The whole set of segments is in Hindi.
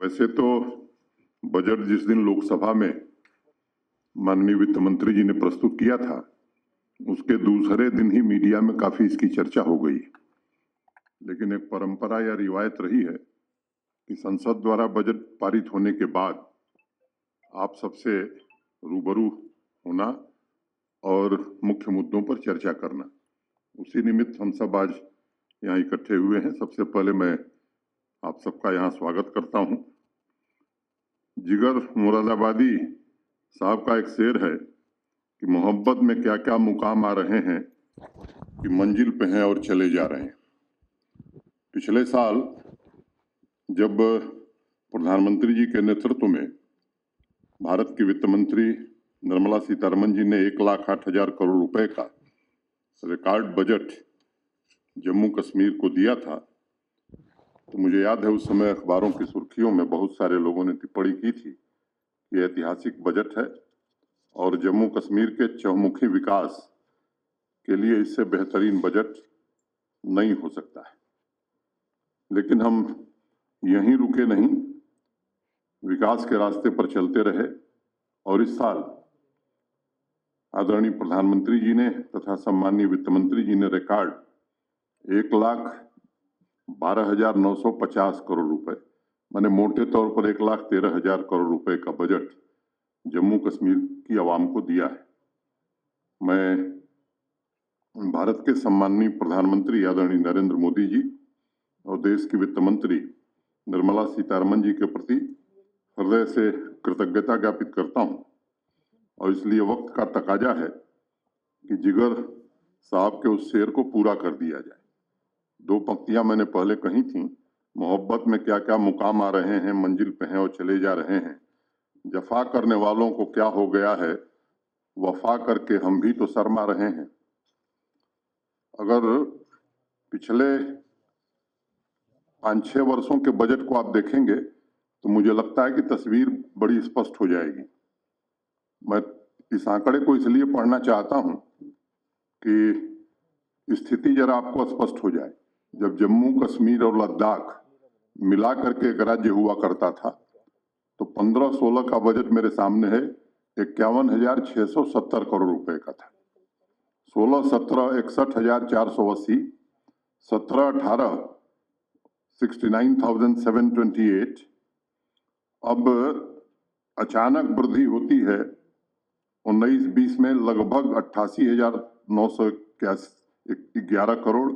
वैसे तो बजट जिस दिन लोकसभा में माननीय वित्त मंत्री जी ने प्रस्तुत किया था, उसके दूसरे दिन ही मीडिया में काफी इसकी चर्चा हो गई। लेकिन एक परंपरा या रिवायत रही है कि संसद द्वारा बजट पारित होने के बाद आप सबसे रूबरू होना और मुख्य मुद्दों पर चर्चा करना, उसी निमित्त हम सब आज यहाँ इकट्ठे हुए हैं। सबसे पहले मैं आप सबका यहाँ स्वागत करता हूँ। जिगर मुरादाबादी साहब का एक शेर है कि मोहब्बत में क्या क्या मुकाम आ रहे हैं कि मंजिल पे हैं और चले जा रहे हैं। पिछले साल जब प्रधानमंत्री जी के नेतृत्व में भारत की वित्त मंत्री निर्मला सीतारमन जी ने 1,08,000 करोड़ रुपए का रिकॉर्ड बजट जम्मू कश्मीर को दिया था, तो मुझे याद है उस समय अखबारों की सुर्खियों में बहुत सारे लोगों ने टिप्पणी की थी कि यह ऐतिहासिक बजट है और जम्मू कश्मीर के चहुमुखी विकास के लिए इससे बेहतरीन बजट नहीं हो सकता है। लेकिन हम यहीं रुके नहीं, विकास के रास्ते पर चलते रहे और इस साल आदरणीय प्रधानमंत्री जी ने तथा सम्मानीय वित्त मंत्री जी ने रिकॉर्ड 1,12,950 करोड़ रुपए, माने मोटे तौर पर 1,13,000 करोड़ रुपए का बजट जम्मू कश्मीर की आवाम को दिया है। मैं भारत के सम्माननीय प्रधानमंत्री आदरणीय नरेंद्र मोदी जी और देश की वित्त मंत्री निर्मला सीतारमन जी के प्रति हृदय से कृतज्ञता ज्ञापित करता हूं और इसलिए वक्त का तकाजा है कि जिगर साहब के उस शेर को पूरा कर दिया जाए। 2 पंक्तियां मैंने पहले कही थी, मोहब्बत में क्या क्या मुकाम आ रहे हैं, मंजिल पे हैं और चले जा रहे हैं, जफा करने वालों को क्या हो गया है, वफा करके हम भी तो शर्मा रहे हैं। अगर पिछले 5-6 वर्षों के बजट को आप देखेंगे तो मुझे लगता है कि तस्वीर बड़ी स्पष्ट हो जाएगी। मैं इस आंकड़े को इसलिए पढ़ना चाहता हूं कि स्थिति जरा आपको स्पष्ट हो जाए। जब जम्मू कश्मीर और लद्दाख मिला करके एक राज्य हुआ करता था तो 15-16 का बजट मेरे सामने है 51,670 करोड़ रुपए का था। 16-17 61,480, 17-18 69,728। अब अचानक वृद्धि होती है 19-20 में लगभग 88,911 करोड़,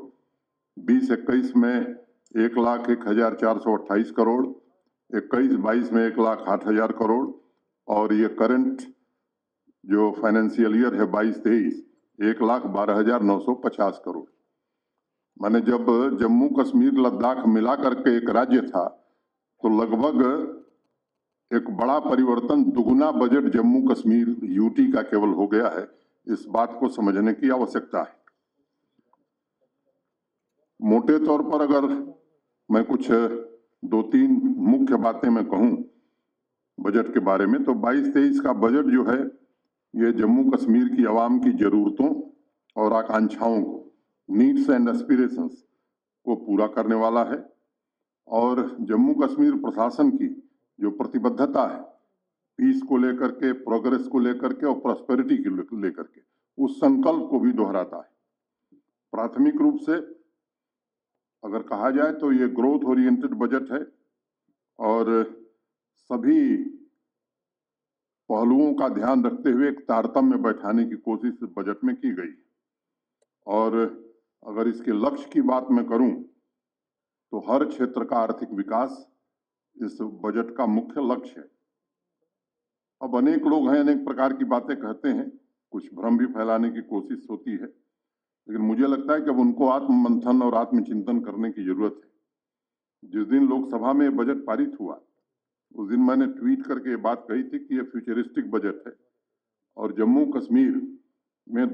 20-21 में 1,01,428 करोड़, 21-22 में 1,08,000 करोड़ और ये करंट जो फाइनेंशियल ईयर है 22-23 1,12,950 करोड़। माने जब जम्मू कश्मीर लद्दाख मिला करके एक राज्य था तो लगभग एक बड़ा परिवर्तन, दुगुना बजट जम्मू कश्मीर यूटी का केवल हो गया है। इस बात को समझने की आवश्यकता है। मोटे तौर पर अगर मैं कुछ 2-3 मुख्य बातें मैं कहूं बजट के बारे में, तो 22-23 का बजट जो है ये जम्मू कश्मीर की आवाम की जरूरतों और आकांक्षाओं को, नीड्स एंड एस्पिरेशंस को पूरा करने वाला है और जम्मू कश्मीर प्रशासन की जो प्रतिबद्धता है पीस को लेकर के, प्रोग्रेस को लेकर के और प्रॉस्पेरिटी को लेकर के, उस संकल्प को भी दोहराता है। प्राथमिक रूप से अगर कहा जाए तो ये ग्रोथ ओरिएंटेड बजट है और सभी पहलुओं का ध्यान रखते हुए एक तारतम्य बैठाने की कोशिश इस बजट में की गई। और अगर इसके लक्ष्य की बात मैं करूं तो हर क्षेत्र का आर्थिक विकास इस बजट का मुख्य लक्ष्य है। अब अनेक लोग हैं, अनेक प्रकार की बातें कहते हैं, कुछ भ्रम भी फैलाने की कोशिश होती है, लेकिन मुझे लगता है कि अब उनको आत्ममंथन और आत्मचिंतन करने की जरूरत है। जिस दिन लोकसभा में बजट पारित हुआ उस दिन मैंने ट्वीट करके ये बात कही थी कि यह फ्यूचरिस्टिक बजट है और जम्मू कश्मीर में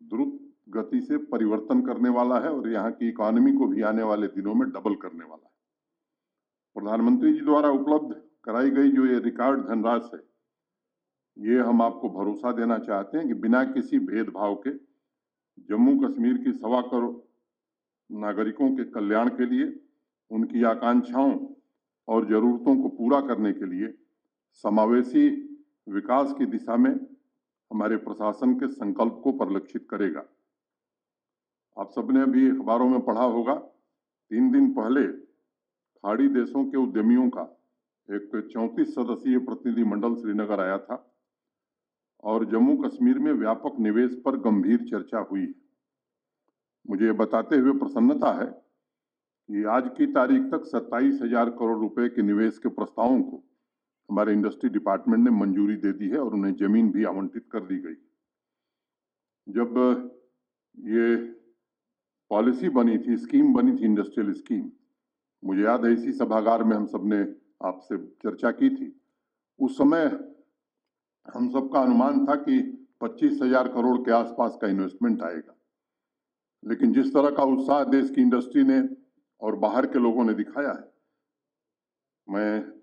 द्रुत गति से परिवर्तन करने वाला है और यहाँ की इकोनॉमी को भी आने वाले दिनों में डबल करने वाला है। प्रधानमंत्री जी द्वारा उपलब्ध कराई गई जो ये रिकॉर्ड धनराशि है, ये हम आपको भरोसा देना चाहते हैं कि बिना किसी भेदभाव के जम्मू कश्मीर की 1.25 करोड़ नागरिकों के कल्याण के लिए, उनकी आकांक्षाओं और जरूरतों को पूरा करने के लिए समावेशी विकास की दिशा में हमारे प्रशासन के संकल्प को परिलक्षित करेगा। आप सबने अभी अखबारों में पढ़ा होगा, 3 दिन पहले खाड़ी देशों के उद्यमियों का एक 34 सदस्यीय प्रतिनिधिमंडल श्रीनगर आया था और जम्मू कश्मीर में व्यापक निवेश पर गंभीर चर्चा हुई। मुझे बताते हुए प्रसन्नता है कि आज की तारीख तक 27,000 करोड़ रुपए के निवेश के प्रस्तावों को हमारे इंडस्ट्री डिपार्टमेंट ने मंजूरी दे दी है और उन्हें जमीन भी आवंटित कर दी गई। जब ये पॉलिसी बनी थी, स्कीम बनी थी, इंडस्ट्रियल स्कीम, मुझे याद है इसी सभागार में हम सबने आपसे चर्चा की थी। उस समय हम सबका अनुमान था कि 25,000 करोड़ के आसपास का इन्वेस्टमेंट आएगा, लेकिन जिस तरह का उत्साह देश की इंडस्ट्री ने और बाहर के लोगों ने दिखाया है, मैं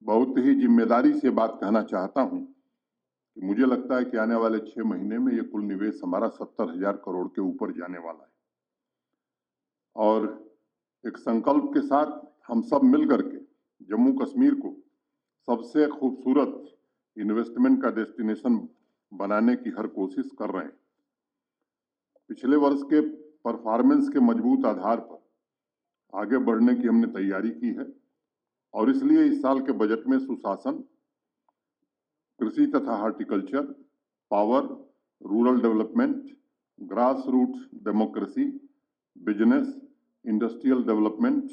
बहुत ही जिम्मेदारी से बात कहना चाहता हूं कि मुझे लगता है कि आने वाले 6 महीने में ये कुल निवेश हमारा 70,000 करोड़ के ऊपर जाने वाला है। और एक संकल्प के साथ हम सब मिलकर के जम्मू कश्मीर को सबसे खूबसूरत इन्वेस्टमेंट का डेस्टिनेशन बनाने की हर कोशिश कर रहे हैं। पिछले वर्ष के परफॉर्मेंस के मजबूत आधार पर आगे बढ़ने की हमने तैयारी की है और इसलिए इस साल के बजट में सुशासन, कृषि तथा horticulture, power, rural development, grass roots democracy, business, industrial development,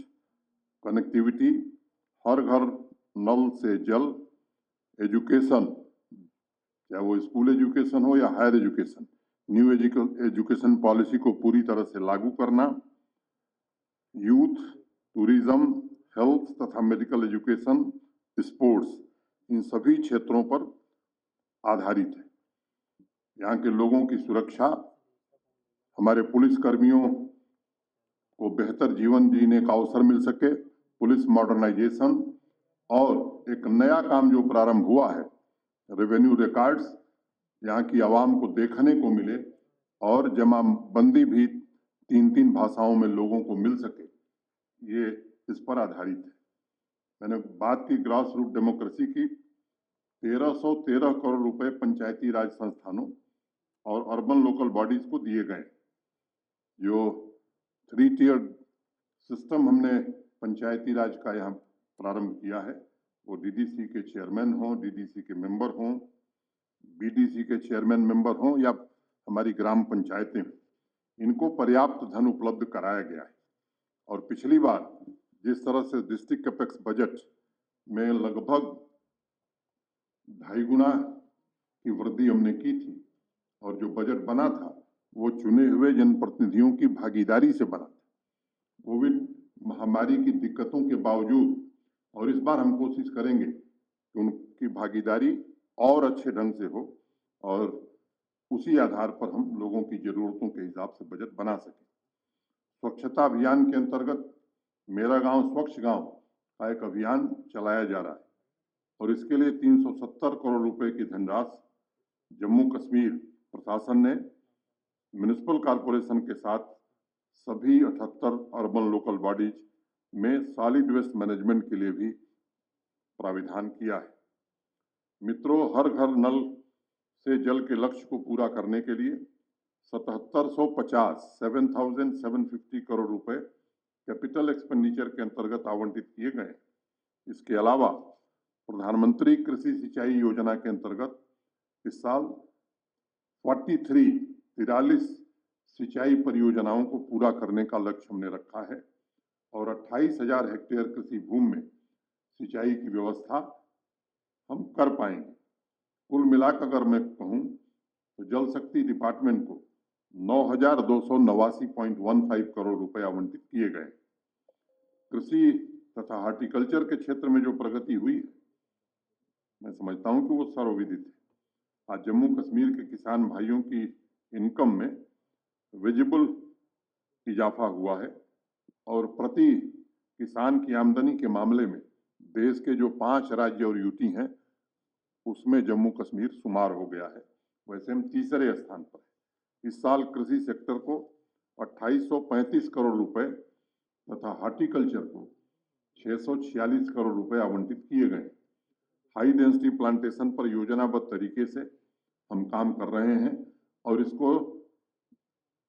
connectivity, हर घर नल से जल, एजुकेशन, चाहे वो स्कूल एजुकेशन हो या higher education, new education policy को पूरी तरह से लागू करना, यूथ, टूरिज्म, हेल्थ तथा मेडिकल एजुकेशन, स्पोर्ट्स, इन सभी क्षेत्रों पर आधारित है। यहाँ के लोगों की सुरक्षा, हमारे पुलिस कर्मियों को बेहतर जीवन जीने का अवसर मिल सके, पुलिस मॉडर्नाइजेशन और एक नया काम जो प्रारंभ हुआ है, रेवेन्यू रिकॉर्ड्स, यहाँ की आवाम को देखने को मिले और जमाबंदी भी 3-3 भाषाओं में लोगों को मिल सके, ये इस पर आधारित है। मैंने बात की ग्रास रूट डेमोक्रेसी की। 1313 करोड़ रुपए पंचायती राज संस्थानों और अर्बन लोकल बॉडीज को दिए गए। जो 3 टियर सिस्टम हमने पंचायती राज का यहाँ प्रारंभ किया है, वो डीडीसी के चेयरमैन हों, डीडीसी के मेंबर हों, बीडीसी के चेयरमैन मेंबर हों या हमारी ग्राम पंचायतें, इनको पर्याप्त धन उपलब्ध कराया गया है। और पिछली बार जिस तरह से डिस्ट्रिक्ट कैपेक्स बजट में लगभग 2.5 गुना की वृद्धि हमने की थी और जो बजट बना था वो चुने हुए जनप्रतिनिधियों की भागीदारी से बना था। कोविड महामारी की दिक्कतों के बावजूद, और इस बार हम कोशिश करेंगे कि उनकी भागीदारी और अच्छे ढंग से हो और उसी आधार पर हम लोगों की जरूरतों के हिसाब से बजट बना सकें। स्वच्छता अभियान के अंतर्गत मेरा गांव स्वच्छ गांव का एक अभियान चलाया जा रहा है और इसके लिए 370 करोड़ रुपए की धनराशि जम्मू कश्मीर प्रशासन ने म्युनिसिपल कॉरपोरेशन के साथ सभी 78 अर्बन लोकल बॉडीज में सॉलिड वेस्ट मैनेजमेंट के लिए भी प्राविधान किया है। मित्रों, हर घर नल से जल के लक्ष्य को पूरा करने के लिए 7,750 करोड़ रुपए कैपिटल एक्सपेंडिचर के अंतर्गत आवंटित किए गए। इसके अलावा प्रधानमंत्री कृषि सिंचाई योजना के अंतर्गत इस साल 43 सिंचाई परियोजनाओं को पूरा करने का लक्ष्य हमने रखा है और 28,000 हेक्टेयर कृषि भूमि में सिंचाई की व्यवस्था हम कर पाएंगे। कुल मिलाकर अगर मैं कहूं तो जल शक्ति डिपार्टमेंट को 9,289.15 करोड़ रुपए आवंटित किए गए। कृषि तथा हॉर्टिकल्चर के क्षेत्र में जो प्रगति हुई है, मैं समझता हूं कि वो सर्वविदित है। आज जम्मू कश्मीर के किसान भाइयों की इनकम में विजिबल इजाफा हुआ है और प्रति किसान की आमदनी के मामले में देश के जो 5 राज्य और यूटी हैं उसमें जम्मू कश्मीर शुमार हो गया है। वैसे हम तीसरे स्थान पर हैं। इस साल कृषि सेक्टर को 2835 करोड़ रुपए तथा हॉर्टिकल्चर को 646 करोड़ रुपए आवंटित किए गए। हाई डेंसिटी प्लांटेशन पर योजनाबद्ध तरीके से हम काम कर रहे हैं और इसको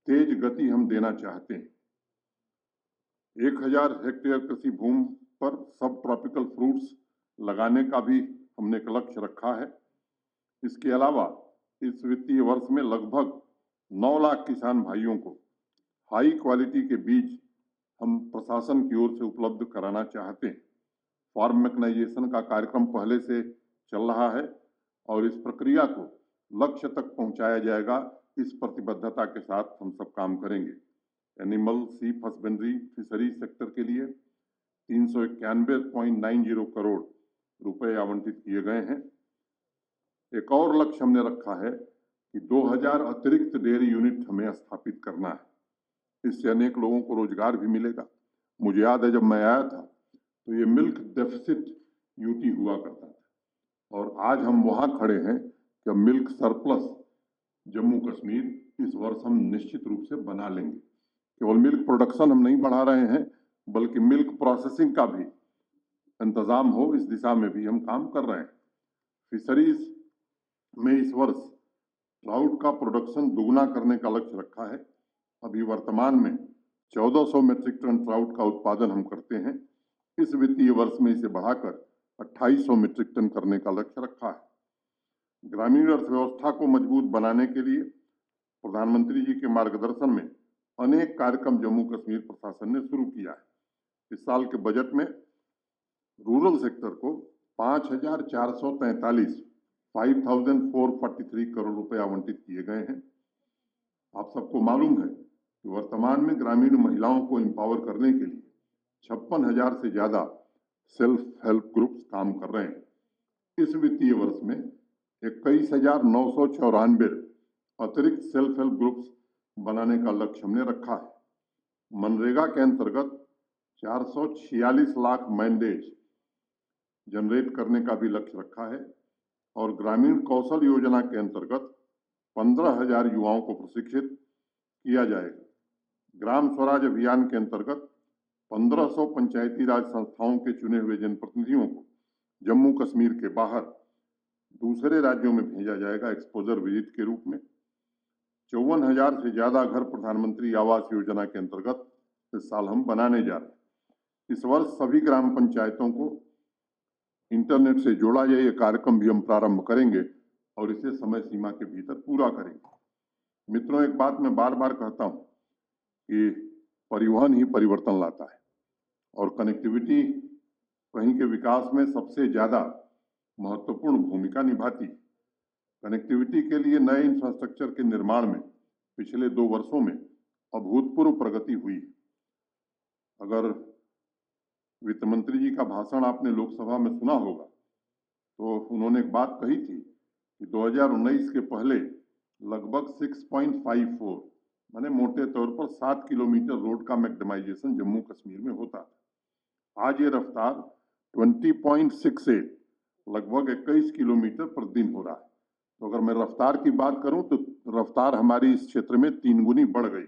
तेज गति हम देना चाहते हैं। 1000 हेक्टेयर कृषि भूमि पर सब ट्रॉपिकल फ्रूट्स लगाने का भी हमने एक लक्ष्य रखा है। इसके अलावा इस वित्तीय वर्ष में लगभग 9 लाख किसान भाइयों को हाई क्वालिटी के बीज हम प्रशासन की ओर से उपलब्ध कराना चाहते हैं। फार्म मैकेनाइजेशन का कार्यक्रम पहले से चल रहा है और इस प्रक्रिया को लक्ष्य तक पहुंचाया जाएगा। इस प्रतिबद्धता के साथ हम सब काम करेंगे। एनिमल सीप हस्बेंड्री फिशरीज सेक्टर के लिए 391.90 करोड़ रुपए आवंटित किए गए हैं। एक और लक्ष्य हमने रखा है कि 2000 अतिरिक्त डेयरी यूनिट हमें स्थापित करना है। इससे अनेक लोगों को रोजगार भी मिलेगा। मुझे याद है जब मैं आया था तो ये मिल्क डेफिसिट यूटी हुआ करता था और आज हम वहां खड़े हैं कि मिल्क सरप्लस जम्मू कश्मीर इस वर्ष हम निश्चित रूप से बना लेंगे। केवल मिल्क प्रोडक्शन हम नहीं बढ़ा रहे हैं बल्कि मिल्क प्रोसेसिंग का भी इंतजाम हो, इस दिशा में भी हम काम कर रहे हैं। फिशरीज में इस वर्ष ट्राउट का प्रोडक्शन दुगना करने का लक्ष्य रखा है। अभी वर्तमान में 1400 मीट्रिक टन ट्राउट का उत्पादन हम करते हैं। इस वित्तीय वर्ष में इसे बढ़ाकर 2800 मीट्रिक टन करने का लक्ष्य रखा है। ग्रामीण अर्थव्यवस्था को मजबूत बनाने के लिए प्रधानमंत्री जी के मार्गदर्शन में अनेक कार्यक्रम जम्मू कश्मीर प्रशासन ने शुरू किया है। इस साल के बजट में रूरल सेक्टर को 5443 करोड़ रुपए आवंटित किए गए हैं। आप सबको मालूम है कि वर्तमान में ग्रामीण महिलाओं को एम्पावर करने के लिए 56,000 से ज्यादा सेल्फ हेल्प ग्रुप्स काम कर रहे हैं। इस वित्तीय वर्ष में 21,994 अतिरिक्त सेल्फ हेल्प ग्रुप्स बनाने का लक्ष्य हमने रखा है। मनरेगा के अंतर्गत 446 लाख मैंडेज जनरेट करने का भी लक्ष्य रखा है और ग्रामीण कौशल योजना के अंतर्गत 15,000 युवाओं को प्रशिक्षित किया जाएगा। ग्राम स्वराज अभियान के अंतर्गत 1500 पंचायती राज संस्थाओं के चुने हुए जनप्रतिनिधियों को जम्मू कश्मीर के बाहर दूसरे राज्यों में भेजा जाएगा एक्सपोजर विजिट के रूप में। 54,000 से ज्यादा घर प्रधानमंत्री आवास योजना के अंतर्गत इस साल हम बनाने जा रहे हैं। इस वर्ष सभी ग्राम पंचायतों को इंटरनेट से जोड़ा जाए, ये कार्यक्रम भी हम प्रारंभ करेंगे और इसे समय सीमा के भीतर पूरा करेंगे। मित्रों, एक बात मैं बार बार कहता हूं कि परिवहन ही परिवर्तन लाता है और कनेक्टिविटी कहीं के विकास में सबसे ज्यादा महत्वपूर्ण भूमिका निभाती है। कनेक्टिविटी के लिए नए इंफ्रास्ट्रक्चर के निर्माण में पिछले 2 वर्षों में अभूतपूर्व प्रगति हुई है। अगर वित्त मंत्री जी का भाषण आपने लोकसभा में सुना होगा तो उन्होंने एक बात कही थी कि 2019 के पहले लगभग 6.54 माने मोटे तौर पर 7 किलोमीटर रोड का मैक्सिमाइजेशन जम्मू कश्मीर में होता था। आज ये रफ्तार 20.68 लगभग 21 किलोमीटर प्रतिदिन हो रहा है। तो अगर मैं रफ्तार की बात करूं तो रफ्तार हमारी इस क्षेत्र में 3 गुनी बढ़ गई।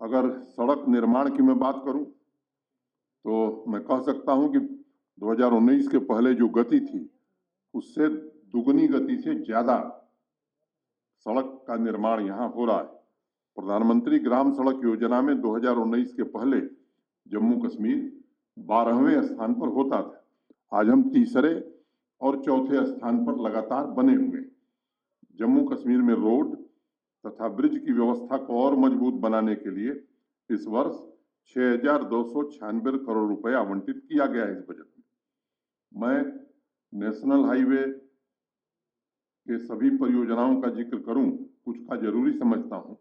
अगर सड़क निर्माण की मैं बात करूं तो मैं कह सकता हूं कि 2019 के पहले जो गति थी उससे दुगनी गति से ज्यादा सड़क का निर्माण यहां हो रहा है। प्रधानमंत्री ग्राम सड़क योजना में 2019 के पहले जम्मू कश्मीर 12वें स्थान पर होता था। आज हम तीसरे और चौथे स्थान पर लगातार बने हुए हैं। जम्मू कश्मीर में रोड तथा ब्रिज की व्यवस्था को और मजबूत बनाने के लिए इस वर्ष 6,296 करोड़ रुपए आवंटित किया गया है इस बजट में। मैं नेशनल हाईवे के सभी परियोजनाओं का जिक्र करूं, कुछ का जरूरी समझता हूं।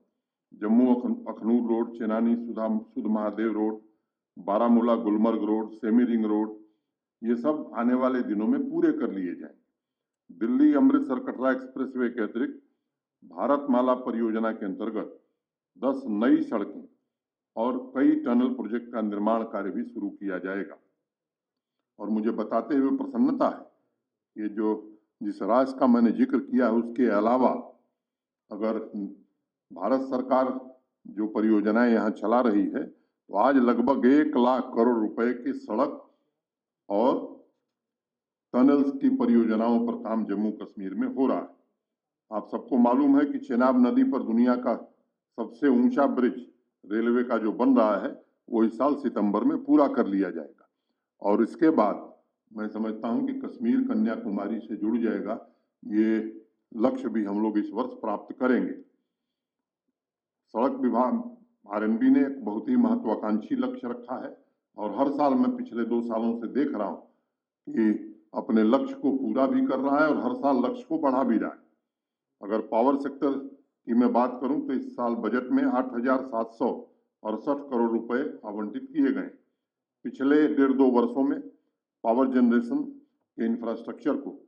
जम्मू अखनूर रोड, चेनानी सुध Mahadev road, Baramulla Gulmarg road, semi ring road, ये सब आने वाले दिनों में पूरे कर लिए जाएंगे। दिल्ली अमृतसर कटरा एक्सप्रेसवे के अतिरिक्त भारतमाला परियोजना के अंतर्गत 10 नई सड़कें और कई टनल प्रोजेक्ट का निर्माण कार्य भी शुरू किया जाएगा। और मुझे बताते हुए प्रसन्नता है कि जिस राज्य का मैंने जिक्र किया है उसके अलावा अगर भारत सरकार जो परियोजनाएं यहाँ चला रही है तो आज लगभग 1 लाख करोड़ रुपए की सड़क और टनल्स की परियोजनाओं पर काम जम्मू कश्मीर में हो रहा है। आप सबको मालूम है कि चेनाब नदी पर दुनिया का सबसे ऊंचा ब्रिज रेलवे का जो बन रहा है वो इस साल सितंबर में पूरा कर लिया जाएगा और इसके बाद मैं समझता हूं कि कश्मीर कन्याकुमारी से जुड़ जाएगा। ये लक्ष्य भी हम लोग इस वर्ष प्राप्त करेंगे। सड़क विभाग आरएनबी ने एक बहुत ही महत्वाकांक्षी लक्ष्य रखा है और हर साल मैं पिछले 2 सालों से देख रहा हूं कि अपने लक्ष्य को पूरा भी कर रहा है और हर साल लक्ष्य को बढ़ा भी रहा है। अगर पावर सेक्टर की मैं बात करूं तो इस साल बजट में 8,768 करोड़ रुपए आवंटित किए गए। पिछले 1.5-2 वर्षों में पावर जनरेशन के इंफ्रास्ट्रक्चर को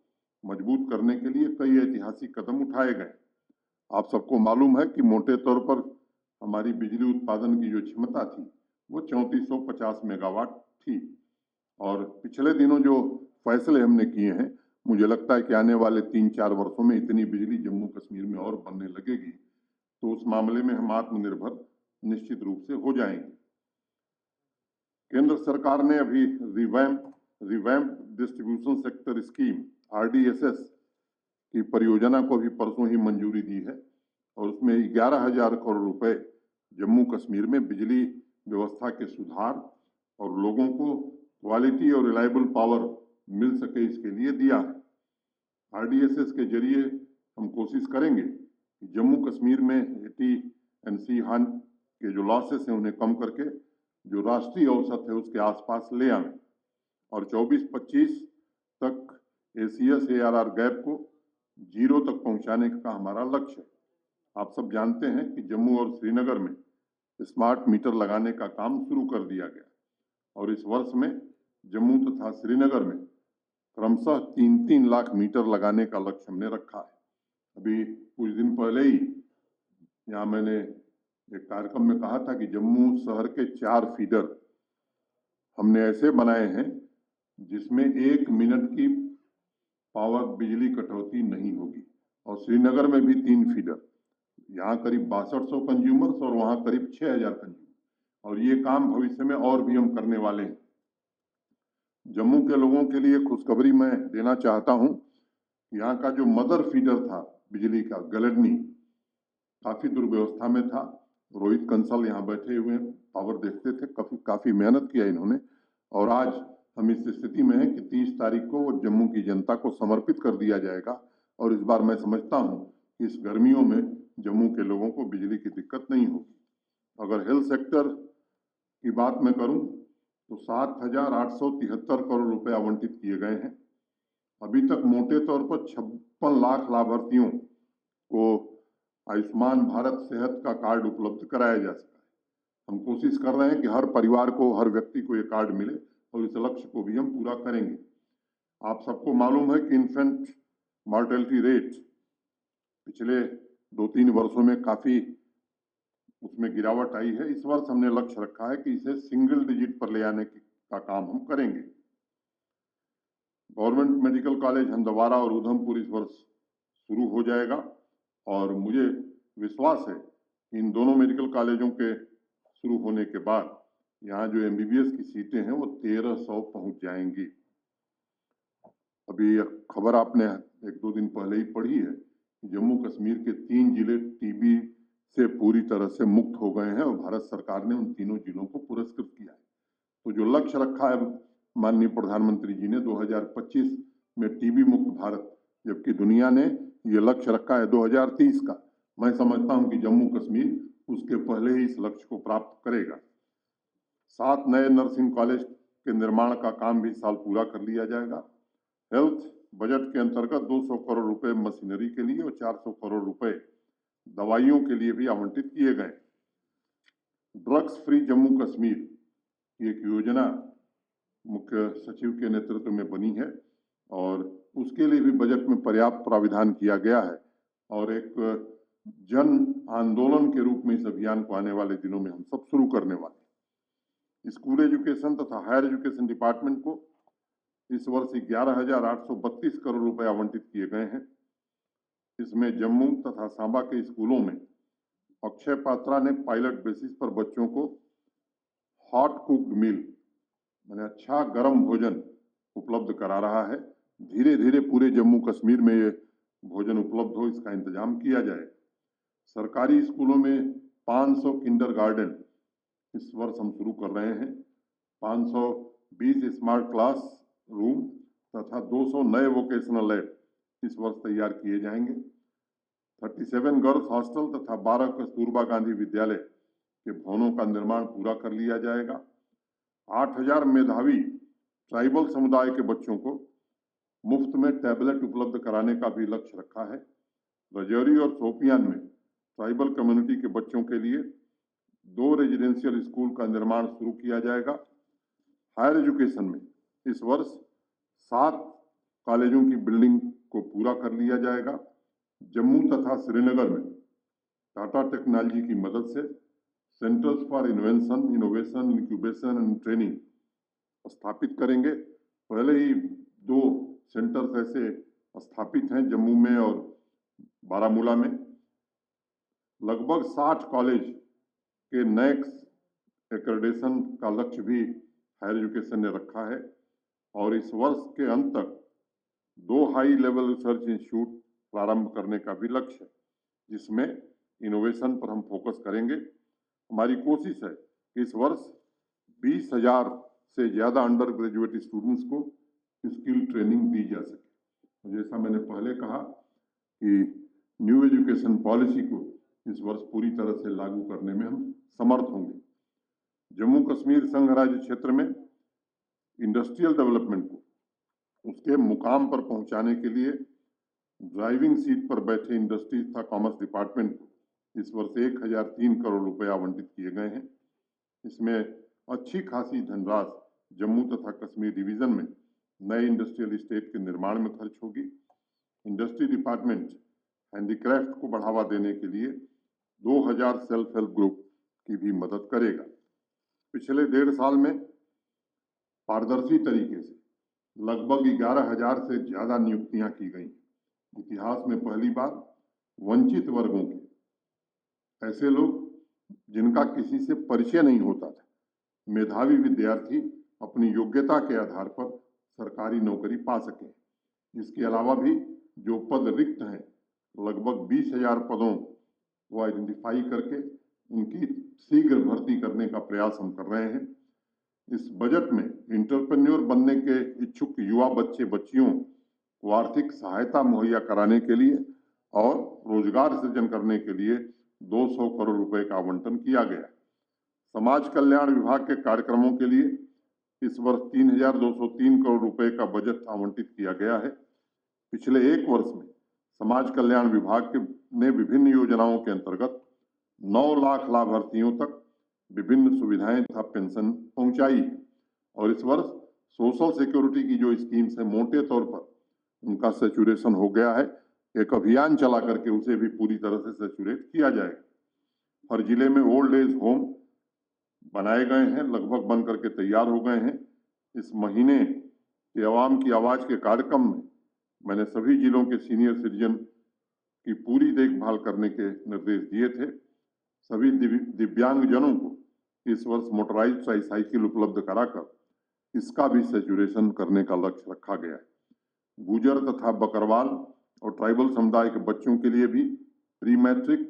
मजबूत करने के लिए कई ऐतिहासिक कदम उठाए गए। आप सबको मालूम है कि मोटे तौर पर हमारी बिजली उत्पादन की जो क्षमता थी वो 3450 मेगावाट थी और पिछले दिनों जो फैसले हमने किए हैं, मुझे लगता है कि आने वाले 3-4 वर्षों में इतनी बिजली जम्मू कश्मीर में और बनने लगेगी तो उस मामले में हम आत्मनिर्भर निश्चित रूप से हो जाएंगे। केंद्र सरकार ने अभी revamp distribution sector scheme RDSS की परियोजना को भी परसों ही मंजूरी दी है और उसमें 11,000 करोड़ रुपए जम्मू कश्मीर में बिजली व्यवस्था के सुधार और लोगों को क्वालिटी और रिलायबल पावर मिल सके इसके लिए दिया है। RDSS के जरिए हम कोशिश करेंगे कि जम्मू कश्मीर में AT&C के जो लॉसेस हैं उन्हें कम करके जो राष्ट्रीय औसत है उसके आसपास ले आए और 24-25 तक ACS ARR गैप को 0 तक पहुंचाने का हमारा लक्ष्य है। आप सब जानते हैं कि जम्मू और श्रीनगर में स्मार्ट मीटर लगाने का काम शुरू कर दिया गया और इस वर्ष में जम्मू तथा श्रीनगर में क्रमशः 3-3 लाख मीटर लगाने का लक्ष्य हमने रखा है। अभी कुछ दिन पहले ही यहाँ मैंने एक कार्यक्रम में कहा था कि जम्मू शहर के 4 फीडर हमने ऐसे बनाए हैं जिसमें 1 मिनट की पावर बिजली कटौती नहीं होगी और श्रीनगर में भी 3 फीडर, यहाँ करीब 6200 कंज्यूमर्स और वहाँ करीब 6000 कंज्यूमर और ये काम भविष्य में और भी हम करने वाले हैं। जम्मू के लोगों के लिए खुशखबरी मैं देना चाहता हूं, यहाँ का जो मदर फीडर था बिजली का गलडनी काफी दुर्व्यवस्था में था। रोहित कंसल यहाँ बैठे हुए पावर देखते थे, काफी मेहनत किया इन्होंने और आज हम इस स्थिति में हैं कि 30 तारीख को वो जम्मू की जनता को समर्पित कर दिया जाएगा और इस बार मैं समझता हूं कि इस गर्मियों में जम्मू के लोगों को बिजली की दिक्कत नहीं होगी। अगर हेल्थ सेक्टर की बात मैं करूं तो 7,873 करोड़ रुपए आवंटित किए गए हैं। अभी तक मोटे तौर पर 56 लाख लाभार्थियों को आयुष्मान भारत सेहत का कार्ड उपलब्ध कराया जा सका है। हम कोशिश कर रहे हैं कि हर परिवार को, हर व्यक्ति को ये कार्ड मिले और इस लक्ष्य को भी हम पूरा करेंगे। आप सबको मालूम है कि इन्फेंट मॉर्टेलिटी रेट पिछले 2-3 वर्षों में काफी उसमें गिरावट आई है। इस वर्ष हमने लक्ष्य रखा है कि इसे सिंगल डिजिट पर ले आने का काम हम करेंगे। गवर्नमेंट मेडिकल कॉलेज हंदवाड़ा और उधमपुर इस वर्ष शुरू हो जाएगा और मुझे विश्वास है कि इन दोनों मेडिकल कॉलेजों के शुरू होने के बाद यहाँ जो MBBS की सीटें हैं वो 1300 पहुंच जाएंगी। अभी खबर आपने 1-2 दिन पहले ही पढ़ी है कि जम्मू कश्मीर के 3 जिले TB से पूरी तरह से मुक्त हो गए हैं और भारत सरकार ने उन तीनों जिलों को पुरस्कृत किया है। तो जो लक्ष्य रखा है माननीय प्रधानमंत्री जी ने 2025 में TB मुक्त भारत, जबकि दुनिया ने ये लक्ष्य रखा है 2030 का, मैं समझता हूं कि जम्मू कश्मीर उसके पहले ही इस लक्ष्य को प्राप्त करेगा। 7 नए नर्सिंग कॉलेज के निर्माण का काम भी साल पूरा कर लिया जाएगा। हेल्थ बजट के अंतर्गत 200 करोड़ रुपए मशीनरी के लिए और 400 करोड़ रुपए दवाइयों के लिए भी आवंटित किए गए। ड्रग्स फ्री जम्मू कश्मीर की एक योजना मुख्य सचिव के नेतृत्व में बनी है और उसके लिए भी बजट में पर्याप्त प्राविधान किया गया है और एक जन आंदोलन के रूप में इस अभियान को आने वाले दिनों में हम सब शुरू करने वाले हैं। स्कूल एजुकेशन तथा हायर एजुकेशन डिपार्टमेंट को इस वर्ष 11,832 करोड़ रुपए आवंटित किए गए हैं। इसमें जम्मू तथा सांबा के स्कूलों में अक्षय पात्रा ने पायलट बेसिस पर बच्चों को हॉट कुक्ड मील मैंने अच्छा गर्म भोजन उपलब्ध करा रहा है। धीरे धीरे पूरे जम्मू कश्मीर में ये भोजन उपलब्ध हो, इसका इंतजाम किया जाए। सरकारी स्कूलों में 500 किंडरगार्टन इस वर्ष हम शुरू कर रहे हैं। 520 स्मार्ट क्लास रूम तथा 200 नए वोकेशनल लैब इस वर्ष तैयार किए जाएंगे। 37 गर्ल्स हॉस्टल तथा 12 कस्तूरबा गांधी विद्यालय के भवनों का निर्माण पूरा कर लिया जाएगा। 8000 मेधावी ट्राइबल समुदाय के बच्चों को मुफ्त में टैबलेट उपलब्ध कराने का भी लक्ष्य रखा है। राजौरी और शोपियान में ट्राइबल कम्युनिटी के बच्चों के लिए 2 रेजिडेंशियल स्कूल का निर्माण शुरू किया जाएगा। हायर एजुकेशन में इस वर्ष 7 कॉलेजों की बिल्डिंग को पूरा कर लिया जाएगा। जम्मू तथा श्रीनगर में टाटा टेक्नोलॉजी की मदद से centres for innovation, incubation and training स्थापित करेंगे। पहले ही 2 सेंटर्स ऐसे स्थापित हैं, जम्मू में और बारामूला में। लगभग 60 कॉलेज के नेक्स्ट एक्रेडिटेशन का लक्ष्य भी हायर एजुकेशन ने रखा है और इस वर्ष के अंत तक 2 हाई लेवल रिसर्च इंस्टीट्यूट प्रारंभ करने का भी लक्ष्य है, जिसमें इनोवेशन पर हम फोकस करेंगे। हमारी कोशिश है कि इस वर्ष 20,000 से ज़्यादा अंडर ग्रेजुएट स्टूडेंट्स को स्किल ट्रेनिंग दी जा सके। जैसा मैंने पहले कहा कि न्यू एजुकेशन पॉलिसी को इस वर्ष पूरी तरह से लागू करने में हम समर्थ होंगे। जम्मू कश्मीर संघ राज्य क्षेत्र में इंडस्ट्रियल डेवलपमेंट को उसके मुकाम पर पहुंचाने के लिए ड्राइविंग सीट पर बैठे इंडस्ट्रीज तथा कॉमर्स डिपार्टमेंट को इस वर्ष 1003 करोड़ रुपए आवंटित किए गए हैं। इसमें अच्छी खासी धनराशि जम्मू तथा कश्मीर डिवीजन में नए इंडस्ट्रियल एस्टेट के निर्माण में खर्च होगी। इंडस्ट्री डिपार्टमेंट हैंडीक्राफ्ट को बढ़ावा देने के लिए 2000 सेल्फ हेल्प ग्रुप की भी मदद करेगा। पिछले 1.5 साल में पारदर्शी तरीके से लगभग 11,000 से ज्यादा नियुक्तियां की गई। इतिहास में पहली बार वंचित वर्गों के ऐसे लोग जिनका किसी से परिचय नहीं होता था, मेधावी विद्यार्थी अपनी योग्यता के आधार पर सरकारी नौकरी पा सके। इसके अलावा भी जो पद रिक्त हैं, लगभग 20,000 पदों को आइडेंटिफाई करके उनकी शीघ्र भर्ती करने का प्रयास हम कर रहे हैं। इस बजट में इंटरप्रेन्योर बनने के इच्छुक युवा बच्चे बच्चियों को आर्थिक सहायता मुहैया कराने के लिए और रोजगार सृजन करने के लिए 200 करोड़ रुपए का आवंटन किया गया। समाज कल्याण विभाग के कार्यक्रमों के लिए इस वर्ष 3,203 करोड़ रुपए का बजट आवंटित किया गया है। पिछले 1 वर्ष में समाज कल्याण विभाग ने विभिन्न योजनाओं के अंतर्गत 9 लाख लाभार्थियों तक विभिन्न सुविधाएं तथा पेंशन पहुंचाई है और इस वर्ष सोशल सिक्योरिटी की जो स्कीम्स है, मोटे तौर पर उनका सैचुरेशन हो गया है। एक अभियान चला करके उसे भी पूरी तरह से सैचुरेट किया जाएगा। हर जिले में ओल्ड एज होम बनाए गए हैं, लगभग बन करके तैयार हो गए हैं। इस महीने के आवाम की आवाज के कार्यक्रम में मैंने सभी जिलों के सीनियर सिटीजन की पूरी देखभाल करने के निर्देश दिए थे। सभी दिव्यांगजनों को इस वर्ष मोटराइज्ड ट्राईसाइकिल उपलब्ध कराकर इसका भी सैचुरेशन करने का लक्ष्य रखा गया है। गुजर तथा बकरवाल और ट्राइबल समुदाय के बच्चों के लिए भी प्री मैट्रिक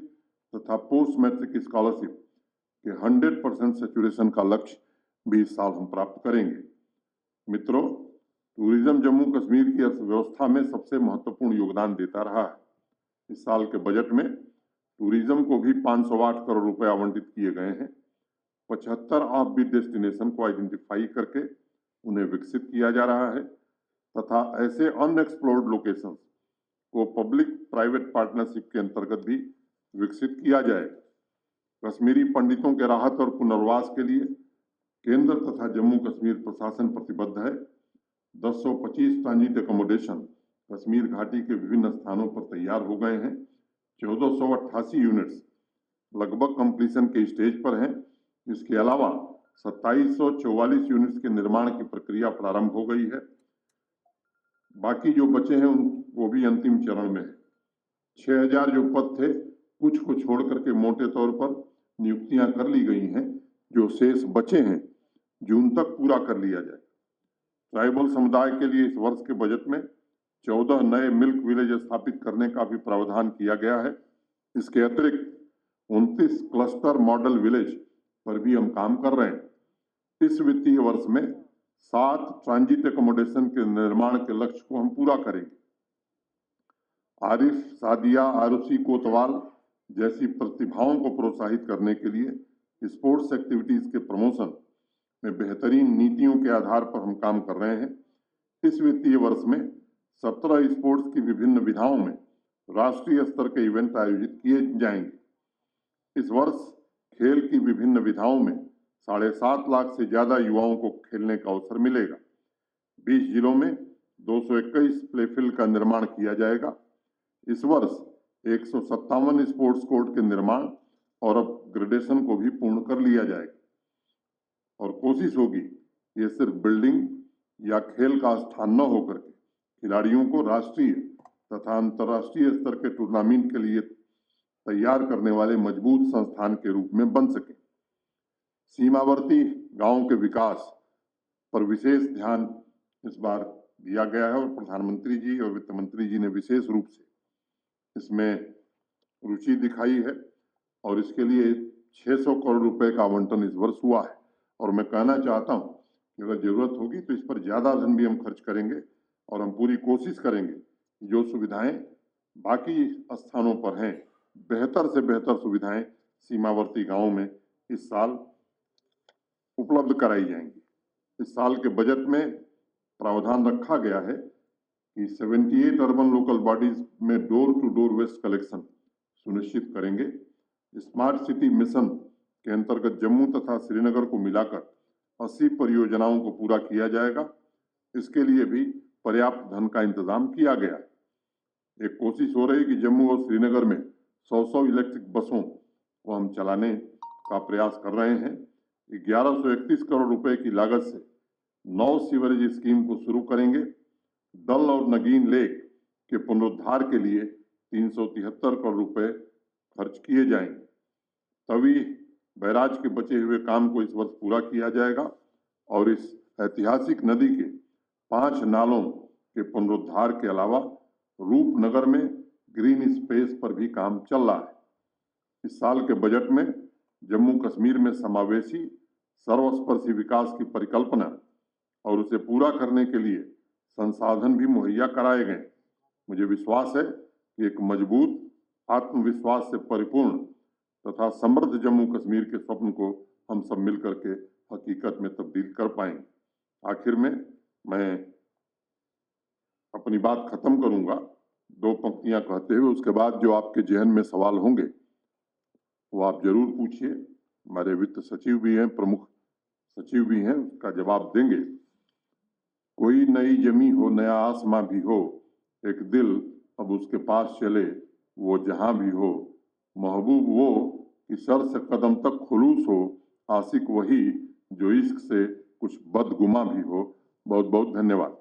तथा पोस्ट मैट्रिक स्कॉलरशिप के 100% सैचुरेशन का लक्ष्य भी इस साल हम प्राप्त करेंगे। मित्रों, टूरिज्म जम्मू कश्मीर की अर्थव्यवस्था में सबसे महत्वपूर्ण योगदान देता रहा है। इस साल के बजट में टूरिज्म को भी 508 करोड़ रुपए आवंटित किए गए हैं। 75 ऑफबीट डेस्टिनेशन को आइडेंटिफाई करके उन्हें विकसित किया जा रहा है तथा ऐसे अनएक्सप्लोर्ड लोकेशंस को पब्लिक प्राइवेट पार्टनरशिप के अंतर्गत भी विकसित किया जाएगा। कश्मीरी पंडितों के राहत और पुनर्वास के लिए केंद्र तथा जम्मू कश्मीर प्रशासन प्रतिबद्ध है। 1025 ट्रांजिट एकोमोडेशन कश्मीर घाटी के विभिन्न स्थानों पर तैयार हो गए हैं। 1488 यूनिट्स लगभग कंप्लीशन के स्टेज पर हैं। इसके अलावा 2744 यूनिट्स के निर्माण की प्रक्रिया प्रारंभ हो गई है। बाकी जो बचे हैं वो भी अंतिम चरण में है। 6000 जो पद थे, कुछ को छोड़ करके मोटे तौर पर नियुक्तियां कर ली गई हैं। जो शेष बचे हैं जून तक पूरा कर लिया जाए। ट्राइबल समुदाय के लिए इस वर्ष के बजट में 14 नए मिल्क विलेज स्थापित करने का भी प्रावधान किया गया है। इसके अतिरिक्त 29 क्लस्टर मॉडल विलेज पर भी हम काम कर रहे हैं। इस वित्तीय वर्ष में 7 ट्रांजिट एकोमोडेशन के निर्माण के लक्ष्य को हम पूरा करेंगे। आरिफ, सादिया, आरुषि कोतवाल जैसी प्रतिभाओं को प्रोत्साहित करने के लिए स्पोर्ट्स एक्टिविटीज के प्रमोशन में बेहतरीन नीतियों के आधार पर हम काम कर रहे हैं। इस वित्तीय वर्ष में 17 स्पोर्ट्स की विभिन्न विधाओं में राष्ट्रीय स्तर के इवेंट आयोजित किए जाएंगे। इस वर्ष खेल की विभिन्न विधाओं में 7.5 लाख से ज्यादा युवाओं को खेलने का अवसर मिलेगा। 20 जिलों में 221 प्लेफील्ड का निर्माण किया जाएगा। इस वर्ष 157 स्पोर्ट्स कोर्ट के निर्माण और अपग्रेडेशन को भी पूर्ण कर लिया जाएगा और कोशिश होगी ये सिर्फ बिल्डिंग या खेल का स्थान न होकर के खिलाड़ियों को राष्ट्रीय तथा अंतर्राष्ट्रीय स्तर के टूर्नामेंट के लिए तैयार करने वाले मजबूत संस्थान के रूप में बन सके। सीमावर्ती गांवों के विकास पर विशेष ध्यान इस बार दिया गया है और प्रधानमंत्री जी और वित्त मंत्री जी ने विशेष रूप से इसमें रुचि दिखाई है और इसके लिए 600 करोड़ रुपए का आवंटन इस वर्ष हुआ है। और मैं कहना चाहता हूं कि अगर जरूरत होगी तो इस पर ज्यादा धन भी हम खर्च करेंगे और हम पूरी कोशिश करेंगे कि जो सुविधाएं बाकी स्थानों पर हैं, बेहतर से बेहतर सुविधाएं सीमावर्ती गांवों में इस साल उपलब्ध कराई जाएंगी। इस साल के बजट में प्रावधान रखा गया है कि 78 अर्बन लोकल बॉडीज में door to door waste collection सुनिश्चित करेंगे। स्मार्ट सिटी मिशन के अंतर्गत जम्मू तथा श्रीनगर को मिलाकर 80 परियोजनाओं को पूरा किया जाएगा। इसके लिए भी पर्याप्त धन का इंतजाम किया गया। एक कोशिश हो रही है कि जम्मू और श्रीनगर में 100 इलेक्ट्रिक बसों को हम चलाने का प्रयास कर रहे हैं। 1131 करोड़ रुपए की लागत से 9 सीवरेज स्कीम को शुरू करेंगे। दल और नगीन लेक के पुनरुद्धार के लिए 373 करोड़ रुपए खर्च किए जाएंगे। तवी बैराज के बचे हुए काम को इस वर्ष पूरा किया जाएगा और इस ऐतिहासिक नदी के 5 नालों के पुनरुद्धार के अलावा रूपनगर में ग्रीन स्पेस पर भी काम चल रहा है। इस साल के बजट में जम्मू कश्मीर में समावेशी सर्वस्पर्शी विकास की परिकल्पना और उसे पूरा करने के लिए संसाधन भी मुहैया कराए गए। मुझे विश्वास है कि एक मजबूत, आत्मविश्वास से परिपूर्ण तथा समृद्ध जम्मू कश्मीर के स्वप्न को हम सब मिलकर के हकीकत में तब्दील कर पाएंगे। आखिर में मैं अपनी बात खत्म करूंगा 2 पंक्तियां कहते हुए। उसके बाद जो आपके जहन में सवाल होंगे वो आप जरूर पूछिए। हमारे वित्त सचिव भी हैं, प्रमुख सचिव भी हैं, उसका जवाब देंगे। कोई नई जमी हो, नया आसमां भी हो, एक दिल अब उसके पास चले, वो जहां भी हो। महबूब वो कि सर से कदम तक खुलूस हो, आशिक वही जो इश्क से कुछ बदगुमा भी हो। बहुत बहुत धन्यवाद।